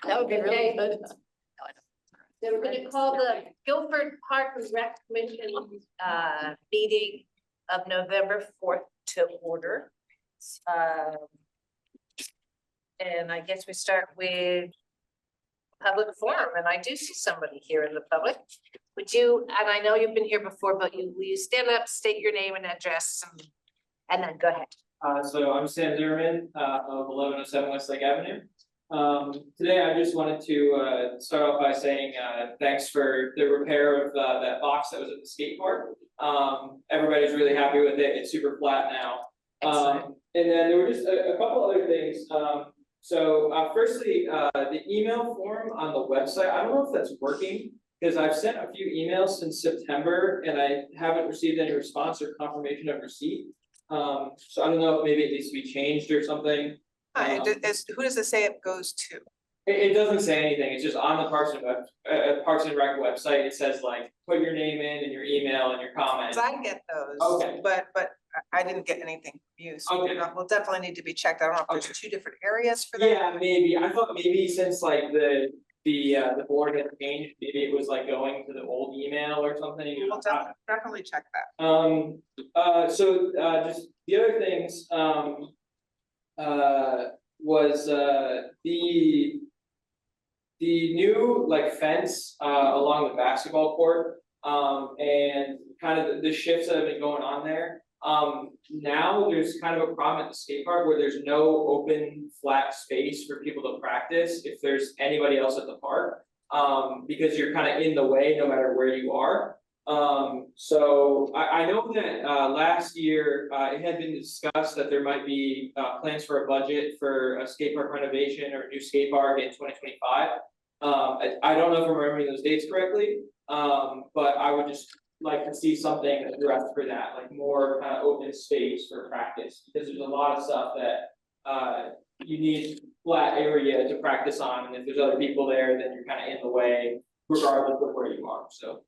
That would be really good. So we're gonna call the Guilford Park and Rec Commission meeting of November 4th to order. And I guess we start with public forum, and I do see somebody here in the public. Would you, and I know you've been here before, but will you stand up, state your name and address, and then go ahead. So I'm Sam Zimmerman of 1107 Westlake Avenue. Today I just wanted to start off by saying thanks for the repair of that box that was at the skate park. Everybody's really happy with it. It's super flat now. And then there were just a couple other things. Firstly, the email form on the website, I don't know if that's working because I've sent a few emails since September and I haven't received any response or confirmation of receipt. So I don't know if maybe it needs to be changed or something. Who does it say it goes to? It doesn't say anything. It's just on the Parks and Rec website. It says like, put your name in and your email and your comments. I get those. Okay. But I didn't get anything from you, so Okay. we'll definitely need to be checked. I don't know if there's two different areas for that. Yeah, maybe. I thought maybe since like the board had changed, maybe it was like going to the old email or something. We'll definitely check that. Just the other things, was the new like fence along the basketball court, and kind of the shifts that have been going on there. Now there's kind of a problem at the skate park where there's no open flat space for people to practice if there's anybody else at the park, because you're kind of in the way no matter where you are. So I know that last year it had been discussed that there might be plans for a budget for a skate park renovation or a new skate park in 2025. I don't know if I'm remembering those dates correctly, but I would just like to see something addressed for that, like more kind of open space for practice, because there's a lot of stuff that you need flat area to practice on, and if there's other people there, then you're kind of in the way regardless of where you are. So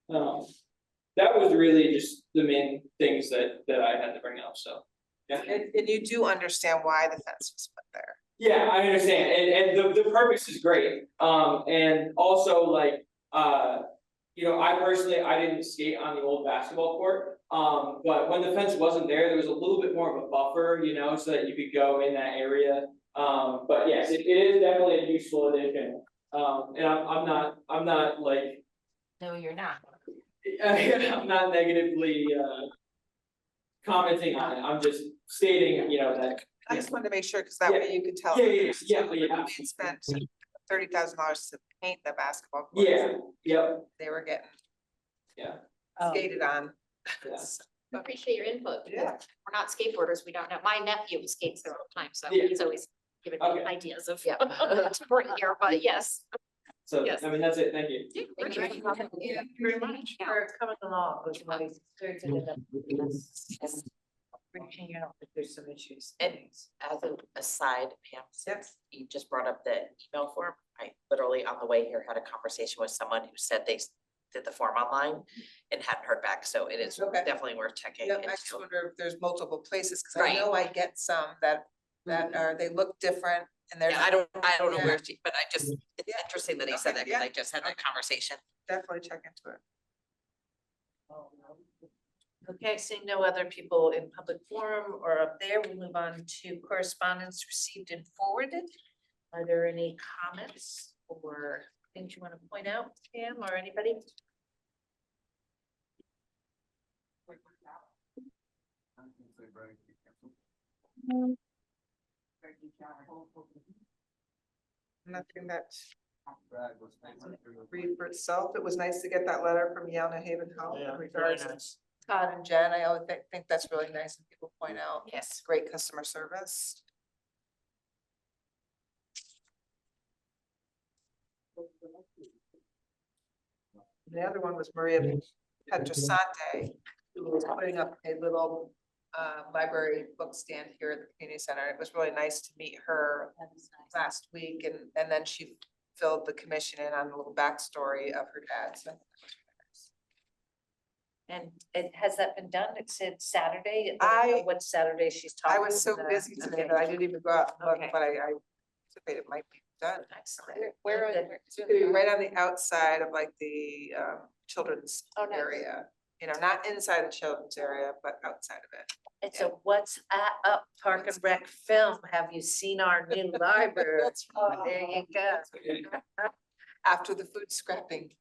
that was really just the main things that I had to bring up. So yeah. And you do understand why the fence was put there. Yeah, I understand, and the purpose is great. And also like I personally didn't skate on the old basketball court. But when the fence wasn't there was a little bit more of a buffer, so that you could go in that area. But yes, it is definitely a useful addition. And I'm not like. No, you're not. I'm not negatively commenting on it. I'm just stating, that. I just wanted to make sure, because that way you could tell. Yeah. We spent $30,000 to paint the basketball court. Yeah, yep, They were getting yeah. skated on. Yeah. I appreciate your input. Yeah. We're not skateboarders. We don't know. My nephew skates there all the time, so Yeah. he's always giving me Okay. ideas of Yeah. to bring here, but yes. So, Yes. I mean, that's it. Thank you. Thank you very much. For coming along with what he's doing. Reaching out if there's some issues. And as an aside, Pam, since you just brought up the email form, I literally on the way here had a conversation with someone who said they did the form online and hadn't heard back, so it is Okay. definitely worth checking Yep, I just into. wonder if there's multiple places, because I Right. know I get some that are, they look different and they're. Yeah, I don't know Yeah. where she, but it's Yeah. interesting that he said Okay, that, because yeah. I just had that conversation. Definitely check into it. Okay, seeing no other people in public forum or up there, we move on to correspondence received and forwarded. Are there any comments or things you want to point out, Pam, or anybody? Nothing that read for itself. It was nice to get that letter from Yale New Haven Health in regards to Todd and Jen. I always think that's really nice when people point out. Yes. Great customer service. The other one was Maria Petrosante, who was putting up a little library book stand here at the community center. It was really nice to meet her last week, and then she filled the commission in on a little backstory of her dad. So And has that been done? It said Saturday. I- What Saturday she's talking? I was so about? busy today Okay. that I didn't even go out and look, Okay. but I anticipate it might be done. Excellent. Where, Good. It's gonna be right on the outside of like the children's Oh, nice. area, you know, not inside the children's area, but outside of it. It's a What's Up Park and Rec film. Have you seen our new library? There you go. After the food scrapping.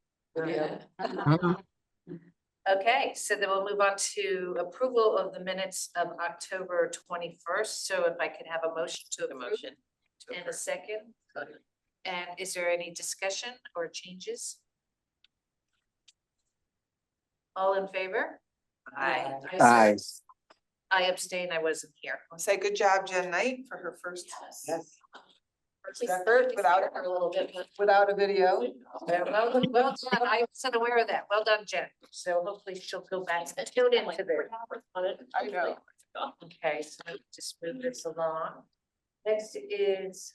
Okay, so then we'll move on to approval of the minutes of October 21st. So if I could have a motion to approve in a second. And is there any discussion or changes? All in favor? Aye. Aye. I abstain, I wasn't here. I'll say good job, Jen Knight, for her first. Yes. First effort without, For a little bit, but without a video. well done. I wasn't aware of that. Well done, Jen. So hopefully she'll go back and tune into there. I know. Okay, so let me just move this along. Next is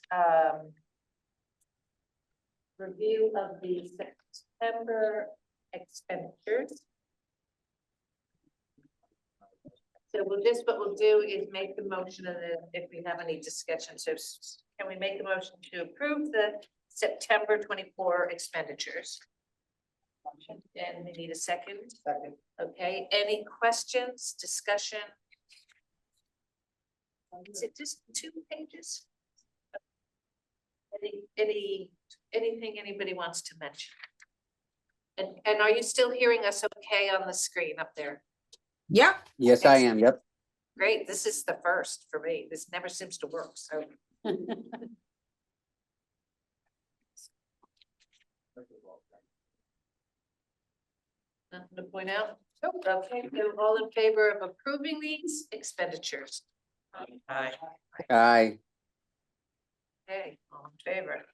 review of the September expenditures. So what we'll do is make the motion, and then if we have any discussion, so can we make a motion to approve the September 24 expenditures? And we need a second. Second. Okay, any questions, discussion? Is it just 2 pages? Anything anybody wants to mention? And are you still hearing us okay on the screen up there? Yep. Yes, I am. Yep. Great, this is the first for me. This never seems to work, so. Nothing to point out? Okay, so all in favor of approving these expenditures? Aye. Aye. Okay, all in favor.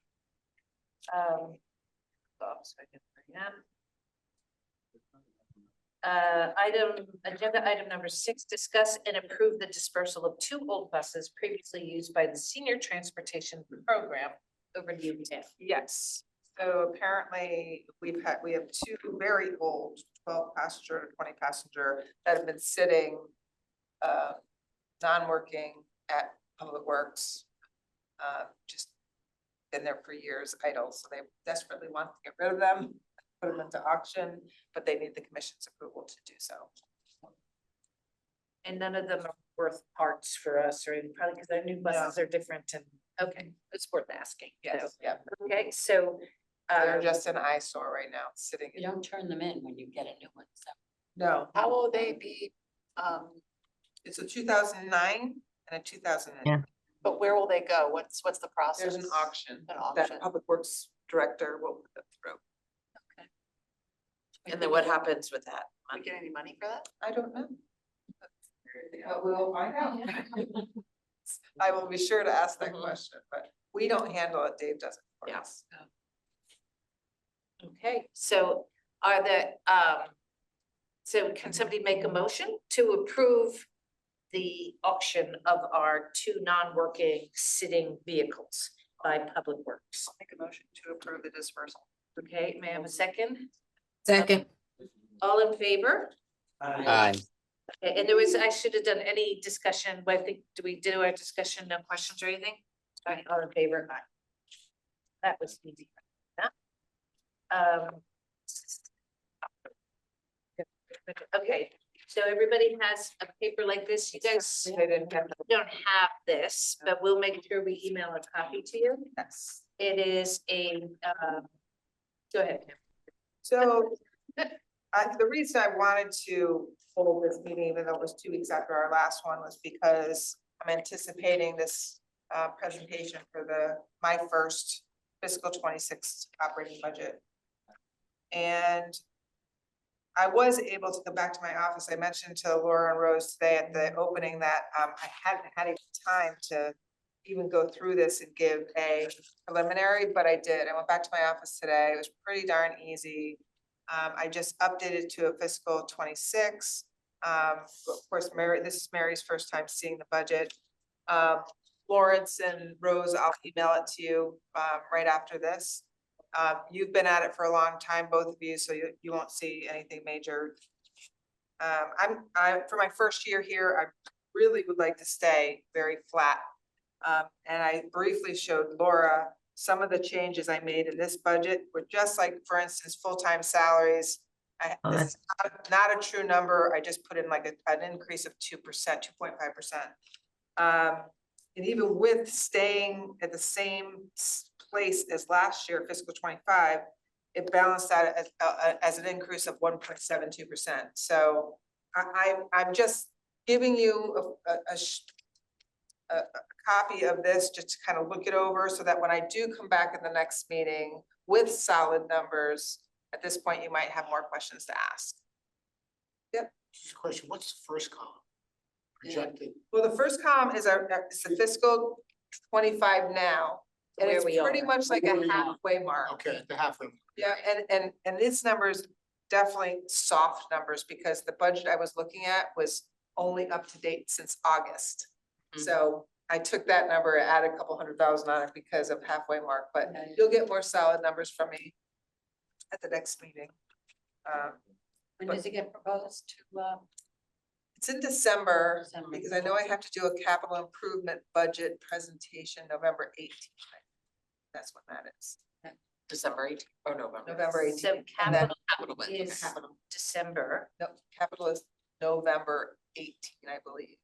So I can bring up. Agenda item number 6, discuss and approve the dispersal of 2 old buses previously used by the senior transportation program. Over to you, Tim. Yes, so apparently we have 2 very old 12-passenger to 20-passenger that have been sitting, non-working at Public Works. Just been there for years idle, so they desperately want to get rid of them, put them into auction, but they need the commission's approval to do so. And none of them are worth parts for us, or probably because our new buses are different and, okay, it's worth asking. Yes, yeah, Okay, so. they're just an eyesore right now, sitting. You don't turn them in when you get a new one, so. No, How will they be, it's a 2009 and a 2008. Yeah. but where will they go? What's the process? There's an auction An auction. that Public Works Director will put them through. And then what happens with that? Do we get any money for that? I don't know. But we'll find out. I will be sure to ask that Mhm. question, but we don't handle it, Dave does it for Yeah. us. Okay, so are there, so can somebody make a motion to approve the auction of our 2 non-working sitting vehicles by Public Works? Make a motion to approve the dispersal. Okay, may I have a second? Second. All in favor? Aye. Okay, and there was, I should have done any discussion, but I think, do we do our discussion, no questions or anything? All in favor? Aye. That was easy. Okay, so everybody has a paper like this, you guys They didn't get the, don't have this, but we'll make sure we email a copy to you. yes. It is a, go ahead, Kim. So the reason I wanted to hold this meeting, even though it was 2 weeks after our last one, was because I'm anticipating this presentation for my first fiscal 26 operating budget. And I was able to go back to my office. I mentioned to Laura and Rose today at the opening that I hadn't had any time to even go through this and give a preliminary, but I did. I went back to my office today. It was pretty darn easy. I just updated to a fiscal 26. Of course, this is Mary's first time seeing the budget. Lawrence and Rose, I'll email it to you right after this. You've been at it for a long time, both of you, so you won't see anything major. For my first year here, I really would like to stay very flat And I briefly showed Laura some of the changes I made in this budget were just like, for instance, full-time salaries. This is not a true number. I just put in like an increase of 2%, 2.5%. And even with staying at the same place as last year, fiscal 25, it balanced out as an increase of 1.72%. So I'm just giving you a copy of this just to kind of look it over so that when I do come back in the next meeting with solid numbers, at this point, you might have more questions to ask. Just a question, what's the first column? Projected, Well, the first column is is the fiscal 25 now. And Where it's we pretty are. much like a halfway mark. okay, the halfway. Yeah, and these numbers definitely soft numbers because the budget I was looking at was only up to date since August. So I took that number, added a couple $100,000 on it because of halfway mark, but you'll get more solid numbers from me at the next meeting. When does it get proposed to, It's in December December? because I know I have to do a capital improvement budget presentation November 18th. That's when that is, December 18th or November. November 18th. So And then- capital is December. No, capital is November 18, I believe.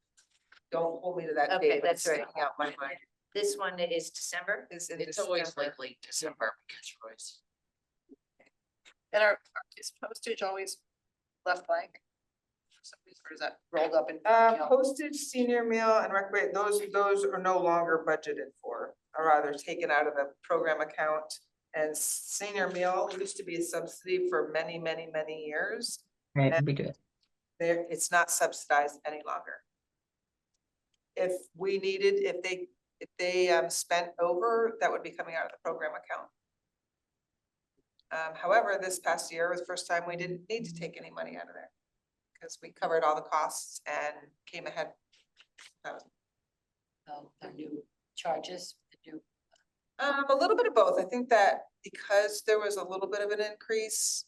Don't hold me to that Okay, date, but that's it's right. sticking out my mind. This one is December. Is in It's always December. like late December because Roy's. And is postage always left blank? For some reason, or is that rolled up in? Postage, senior meal and recreate, those are no longer budgeted for, or rather taken out of the program account. And senior meal used to be a subsidy for many, many, many years. Right, we do it. There, it's not subsidized any longer. If we needed, if they spent over, that would be coming out of the program account. However, this past year was the first time we didn't need to take any money out of there. Because we covered all the costs and came ahead. the new charges, the new? A little bit of both. I think that because there was a little bit of an increase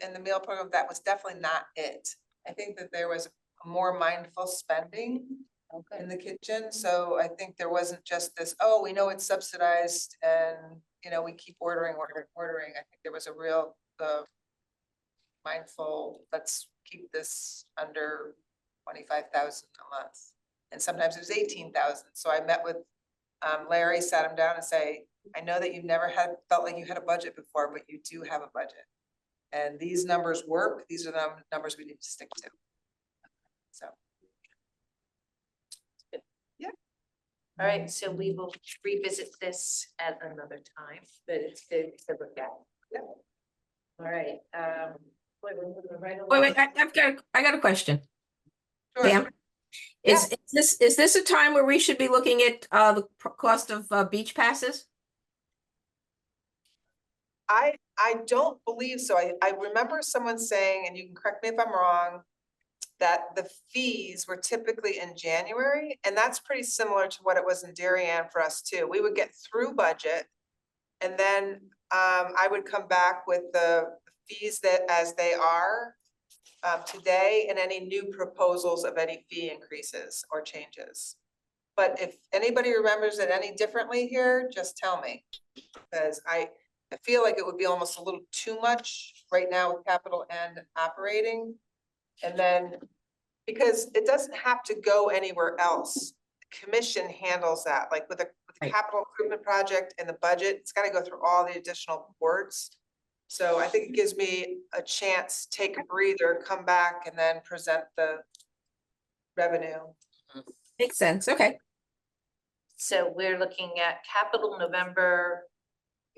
in the meal program, that was definitely not it. I think that there was more mindful spending in the kitchen, so I think there wasn't just this, oh, we know it's subsidized and, you know, we keep ordering. I think there was a real, mindful, let's keep this under 25,000 a month. And sometimes it was 18,000, so I met with Larry, sat him down and say, I know that you've never felt like you had a budget before, but you do have a budget. And these numbers work, these are the numbers we need to stick to. So. All right, so we will revisit this at another time, but it's good to look at. Yeah. All right, wait, we're moving right along. Wait, I got a question. Sure. Pam? Is this a time where we should be looking at the cost of beach passes? I don't believe so. I remember someone saying, and you can correct me if I'm wrong, that the fees were typically in January, and that's pretty similar to what it was in Darien for us too. We would get through budget. And then I would come back with the fees that as they are today and any new proposals of any fee increases or changes. But if anybody remembers it any differently here, just tell me. Because I feel like it would be almost a little too much right now with capital and operating. And then, because it doesn't have to go anywhere else. The commission handles that, like with the Right. capital improvement project and the budget, it's gotta go through all the additional boards. So I think it gives me a chance, take a breather, come back and then present the revenue. Makes sense, okay. So we're looking at capital November,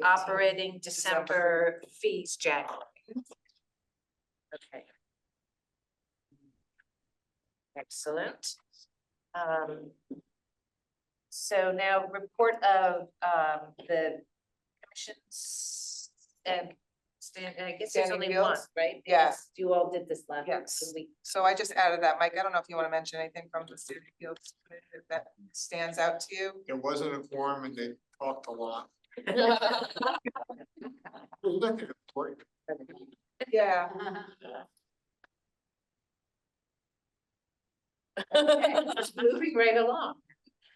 operating December, fees January. Okay. Excellent. So now report of the commissions and I guess there's Standing only one, bills? right? Yeah. Because you all did this last Yes. week. So I just added that. Mike, I don't know if you wanna mention anything from the City Fields Committee that stands out to you. There wasn't a quorum and they talked a lot. Well, nothing important. Yeah. Okay, just moving right along.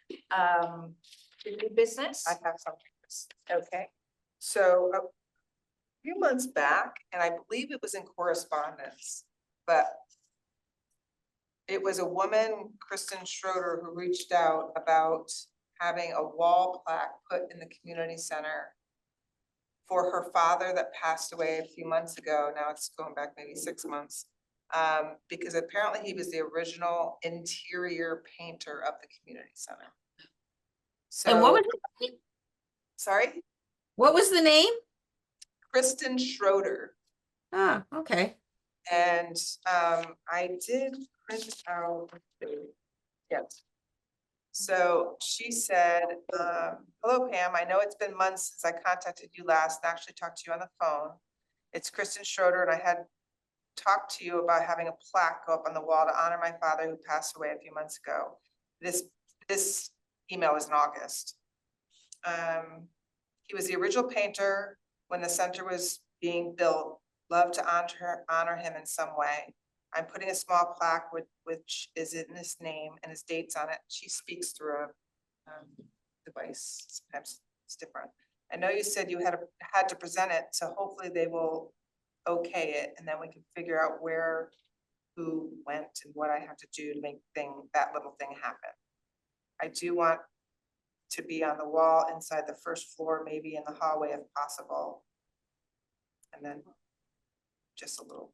New business? I have something. Okay. So a few months back, and I believe it was in correspondence, but it was a woman, Kristen Schroeder, who reached out about having a wall plaque put in the community center for her father that passed away a few months ago. Now it's going back maybe 6 months. Because apparently he was the original interior painter of the community center. And what So, was, sorry, what was the name? Kristen Schroeder. Ah, okay. And I did print out. Yes. So she said, hello Pam, I know it's been months since I contacted you last and actually talked to you on the phone. It's Kristen Schroeder and I had talked to you about having a plaque go up on the wall to honor my father who passed away a few months ago. This email was in August. He was the original painter when the center was being built. Love to honor him in some way. I'm putting a small plaque which is in his name and his dates on it. She speaks through a device. Sometimes it's different. I know you said you had to present it, so hopefully they will okay it, and then we can figure out where, who went, and what I have to do to make that little thing happen. I do want to be on the wall inside the first floor, maybe in the hallway if possible. And then just a little.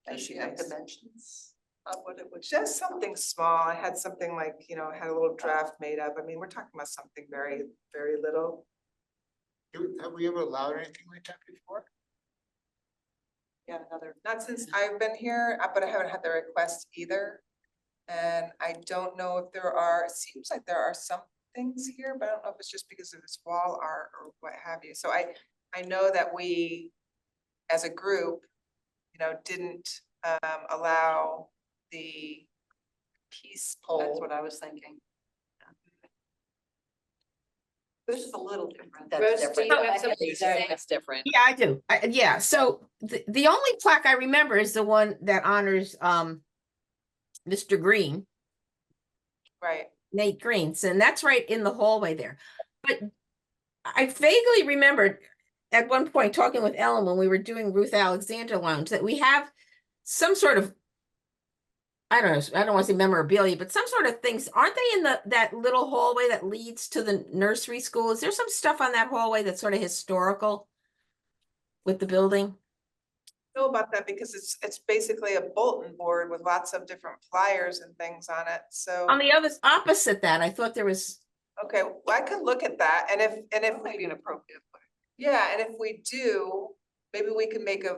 Does she have dimensions of what it would? Just something small. I had something like, you know, had a little draft made up. I mean, we're talking about something very, very little. Have we ever allowed anything like that before? Yeah, not since I've been here, but I haven't had the request either. And I don't know if there are, it seems like there are some things here, but I don't know if it's just because of this wall art or what have you. So I know that we, as a group, you know, didn't allow the peace That's pole. what I was thinking. This is a little different. Rose, do you have something to say? That's different. Yeah, I do. Yeah, so the only plaque I remember is the one that honors Mr. Green, Right. Nate Greens, and that's right in the hallway there. But I vaguely remembered at one point talking with Ellen when we were doing Ruth Alexander Lounge that we have some sort of, I don't know, I don't want to say memorabilia, but some sort of things. Aren't they in that little hallway that leads to the nursery school? Is there some stuff on that hallway that's sort of historical with the building? Know about that because it's basically a bulletin board with lots of different flyers and things on it. So. On the other opposite that, I thought there was. Okay, well, I could look at that, and if Maybe an appropriate. yeah, and if we do, maybe we can make a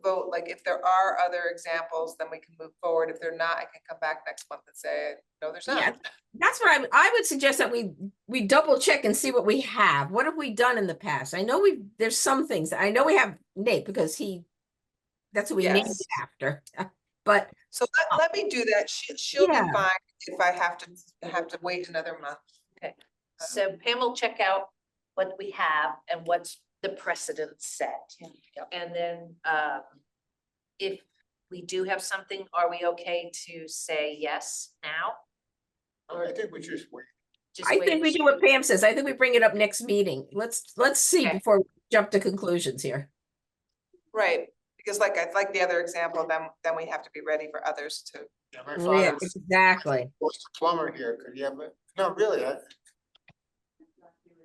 vote, like if there are other examples, then we can move forward. If they're not, I can come back next month and say, no, there's Yeah, not. that's what I would suggest that we double check and see what we have. What have we done in the past? I know there's some things I know we have Nate because that's who we named Yes. it after. But So let me do that. She'll be Yeah. fine if I have to wait another month. Okay, so Pam will check out what we have and what's the precedent set. And then, if we do have something, are we okay to say yes now? I think we just wait. Just I wait think we and do what see? Pam says. I think we bring it up next meeting. Let's see Okay. before we jump to conclusions here. Right, because like the other example, then we have to be ready for others to. Yeah, my Yeah, father exactly. was the plumber here. Could you have it? No, really,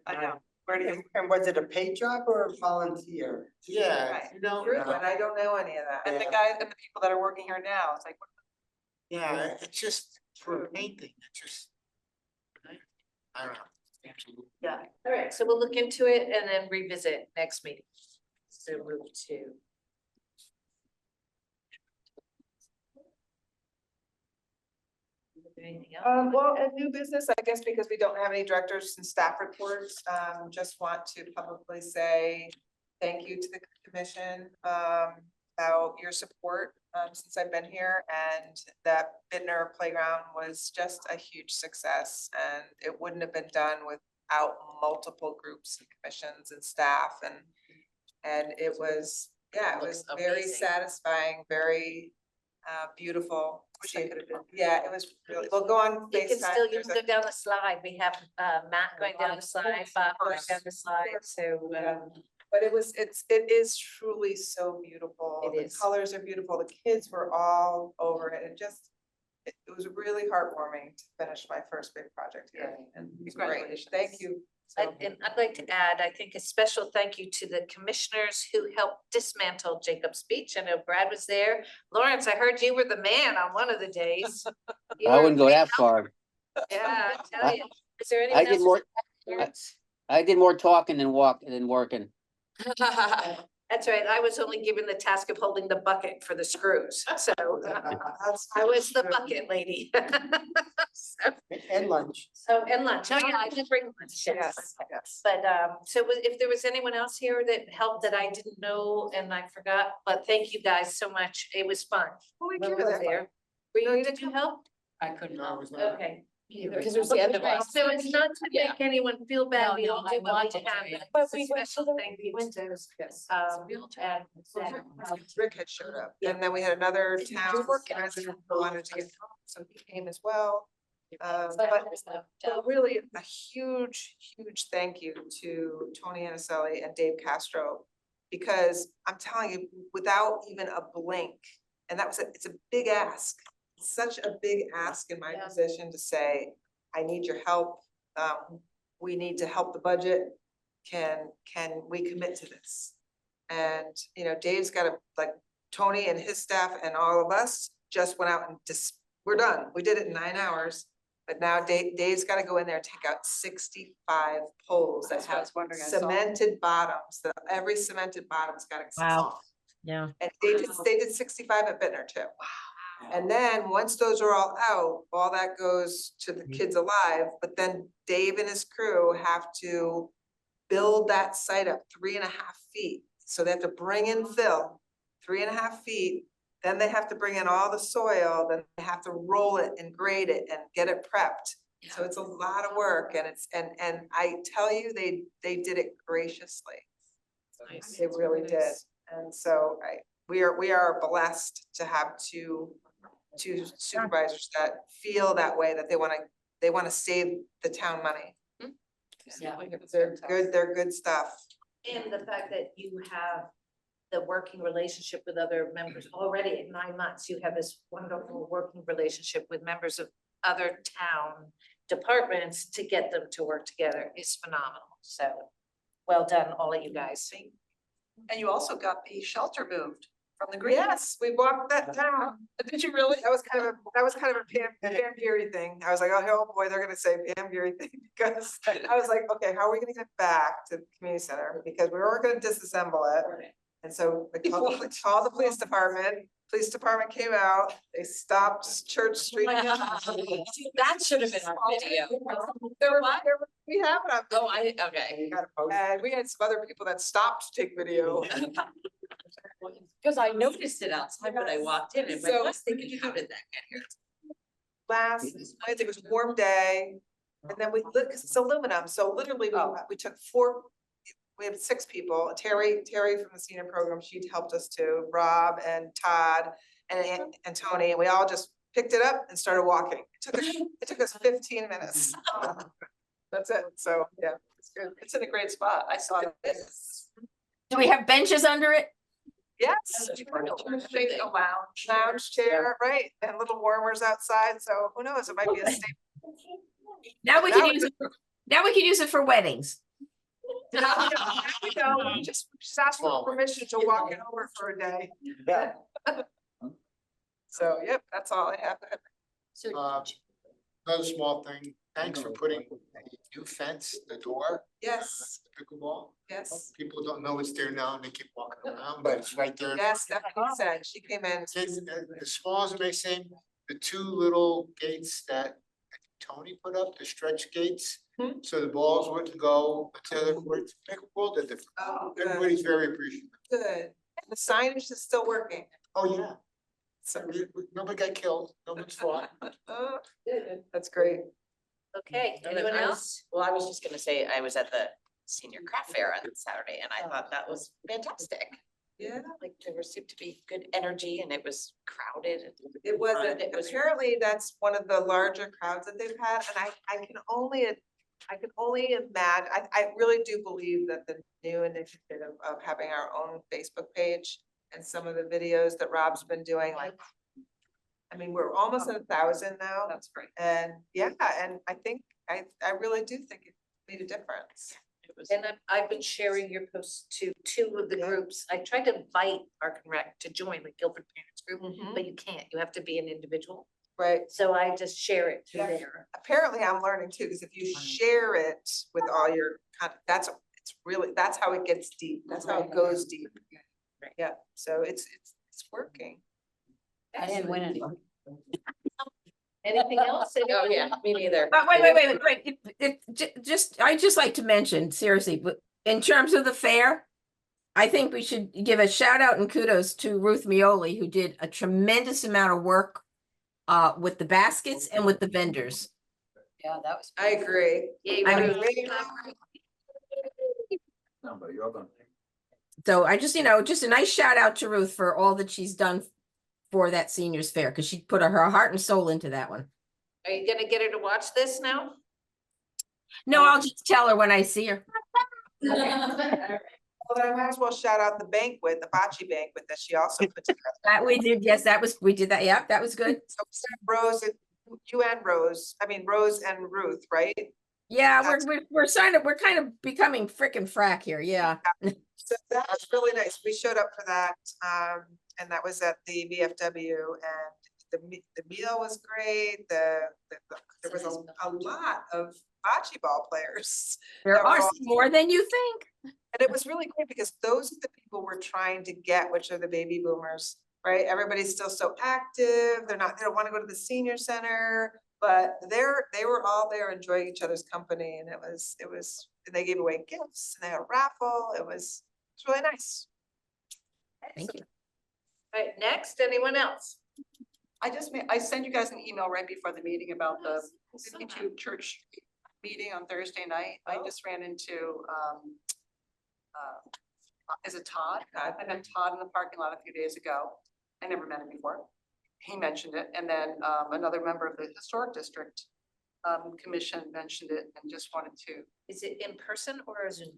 I know. And was it a paid job or a volunteer? yeah, Right. you know, True, and I don't know any of that. And the guy and the people that are working here now, it's like, yeah, it's just for painting, it's just. I don't know. Yeah, all right, so we'll look into it and then revisit next meeting. So move to. Anything else? Well, a new business, I guess, because we don't have any directors and staff reports, just want to publicly say thank you to the commission, about your support, since I've been here, and that Bittner Playground was just a huge success, and it wouldn't have been done without multiple groups and commissions and staff, and it was, yeah, it was very Amazing. satisfying, very beautiful. Wish I could have been. Yeah, it was really, we'll go on You can FaceTime. still, you There's can a- go down the slide. We have Matt going down the slide, Bob going down the slide, so. But it is truly so beautiful. It The is. colors are beautiful. The kids were all over it. It was really heartwarming to finish my first big project here. And it was great. Congratulations. Thank you. so And I'd like to add, I think a special thank you to the commissioners who helped dismantle Jacob's Beach. I know Brad was there. Lawrence, I heard you were the man on one of the days. You I were- wouldn't go that far. Yeah, I tell you. Is there I anyone did else? more, with I did more talking than working. That's right. I was only given the task of holding the bucket for the screws, so I was the bucket lady. So- And lunch. Oh, and lunch. Oh, yeah, I did bring lunch. Yes, yes. But, if there was anyone else here that helped that I didn't know and I forgot, but thank you guys so much. It was fun. Holy when we cow, were that's there. Did you help? I couldn't. No, it was not. Okay. Because it was the end of us. So it's not to Yeah. make anyone feel bad. No, We no, don't I do what wanted we to, can. yeah. But It's a we special special thank you to, Yes. and, Rick had showed up, and then we had another town resident who wanted to get, so he came as well. But really, a huge, huge thank you to Tony Anicelli and Dave Castro. Because I'm telling you, without even a blink, and it's a big ask. Such a big ask in my Yeah. position to say, I need your help. We need to help the budget. Can we commit to this? And, Dave's got Tony and his staff and all of us just went out and we're done. We did it in 9 hours. But now Dave's gotta go in there and take out 65 poles that That's what I have was wondering. I saw. cemented bottoms, every cemented bottom's got a. Wow. Yeah. And they did 65 at Bittner too. And then, once those are all out, all that goes to the Kids Alive, but then Dave and his crew have to build that site up 3.5 feet. So they have to bring in fill, 3.5 feet, then they have to bring in all the soil, then they have to roll it and grade it and get it prepped. So it's a lot of work, and and I tell you, they did it graciously. They really did. And so we are blessed to have two supervisors that feel that way, that they wanna save the town money. Yeah. They're good stuff. and the fact that you have the working relationship with other members already in 9 months, you have this wonderful working relationship with members of other town departments to get them to work together is phenomenal. So well done, all of you guys. And you also got the shelter moved from the green. Yes, we walked that down. Did you really? That was kind of a Pam Geary thing. I was like, oh boy, they're gonna say Pam Geary thing, because I was like, okay, how are we gonna get back to the community center? Because we weren't gonna disassemble it. And so we called the police department came out, they stopped Church Street. That should have been on video. We have it on. Oh, okay. And we had some other people that stopped to take video. Because I noticed it outside when I walked in and I So- was thinking, how did that get here? Last Wednesday, it was a warm day, and then we lit, cause it's aluminum, so literally we took we had 6 people, Terry from the senior program, she helped us too, Rob and Todd and Tony, and we all just picked it up and started walking. It took us 15 minutes. That's it, so, yeah, it's good. It's in a great spot. I saw it. Do we have benches under it? Yes. A Lounge chair, right, and little warmers outside, so who knows, it might be a staple. Now we can use it. Now we can use it for weddings. We just ask for permission to walk it over for a day. Yeah. So, yep, that's all I have. Another small thing, thanks for putting a new fence, the door. Yes, Pickleball. yes, People don't know it's there now and they keep walking around, but it's right there. yes, Stephanie said, she came in. Kids, as small as it may seem, the 2 little gates that Tony put up, the stretch gates. Hmm. So the balls wouldn't go until the courts, make a world of difference. Oh, good, Everybody's very appreciative. good. The signage is still working. Oh, yeah. So, Nobody got killed, nobody's fought. that's great. Okay, And then anyone I was- else? Well, I was just gonna say, I was at the senior craft fair on Saturday and I thought that was fantastic. Yeah, Like there seemed to be good energy and it was crowded. it was, fun. It was apparently that's one of the larger crowds that they've had, and I can only imagine, I really do believe that the new initiative of having our own Facebook page and some of the videos that Rob's been doing, like, I mean, we're almost at 1,000 now. That's great. And yeah, and I think, I really do think it made a difference. It was. And I've been sharing your posts to two of the groups. I tried to invite Park and Rec to join the Guilford Parents Group, Mhm. but you can't. You have to be an individual. Right. So I just share it through Yeah. there. Apparently I'm learning too, because if you share it with all your, it's really, that's how it gets deep. That's how it goes deep. Yeah, so it's working. I didn't win any. Anything else? Oh, yeah, me neither. Wait. I'd just like to mention, seriously, but in terms of the fair, I think we should give a shout out and kudos to Ruth Mioli, who did a tremendous amount of work with the baskets and with the vendors. Yeah, that was. I agree. Yeah, I mean- So I just, just a nice shout out to Ruth for all that she's done for that seniors fair, because she put her heart and soul into that one. Are you gonna get her to watch this now? No, I'll just tell her when I see her. Well, then I might as well shout out the banquet, the bocce banquet that she also put together. That we did, yes, we did that, yeah, that was good. So Rose, you and Rose, I mean, Rose and Ruth, right? Yeah, That's- we're kind of becoming frickin' frack here, yeah. So that was really nice. We showed up for that, and that was at the VFW, and the meal was great. There was a lot of bocce ball players. There That was are awesome. more than you think. And it was really great because those are the people we're trying to get, which are the baby boomers, right? Everybody's still so active. They don't want to go to the senior center, but they were all there enjoying each other's company, and they gave away gifts and they had a raffle. It's really nice. Thank you. All right, next, anyone else? I sent you guys an email right before the meeting about the 52 church meeting on Thursday night. I just ran into, is it Todd? I met Todd in the parking lot a few days ago. I never met him before. He mentioned it, and then another member of the historic district commission mentioned it and just wanted to. Is it in person or a Zoom?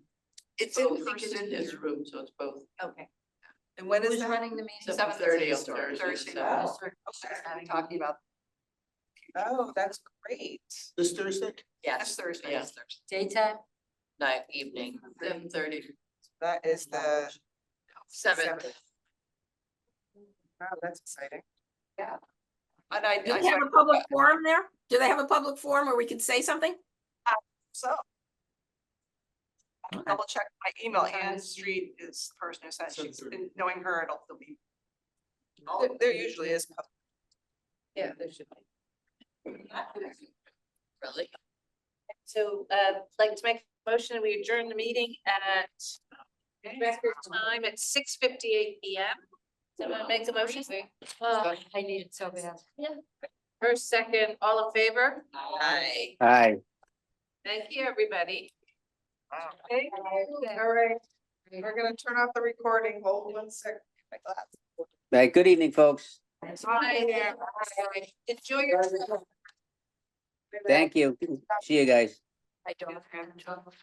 It's I think it's in his room, so it's both. Okay. And when is Who's that? running the meeting? 7:30 on Thursday, Thursday. so- night. Okay. Talking about Oh, that's great. This Thursday? this Yes, Thursday. yeah. Daytime? night, evening. 7:30. That is the 7th. Wow, that's exciting. And I Do they have a public forum there? Do they have a public forum where we could say something? So. Okay. Double check my email. Ann Street is the person who said she's been knowing her, it'll be. There usually is. Yeah, there should be. Really? So, like to make a motion, we adjourn the meeting at record time at 6:58 PM. Someone make the motion? I need it so bad. First, second, all in favor? Aye. Hi. Thank you, everybody. Wow. All right, we're gonna turn off the recording. Hold 1 sec. My glass. Good evening, folks. Bye. Enjoy your. Thank you. See you guys. I don't have.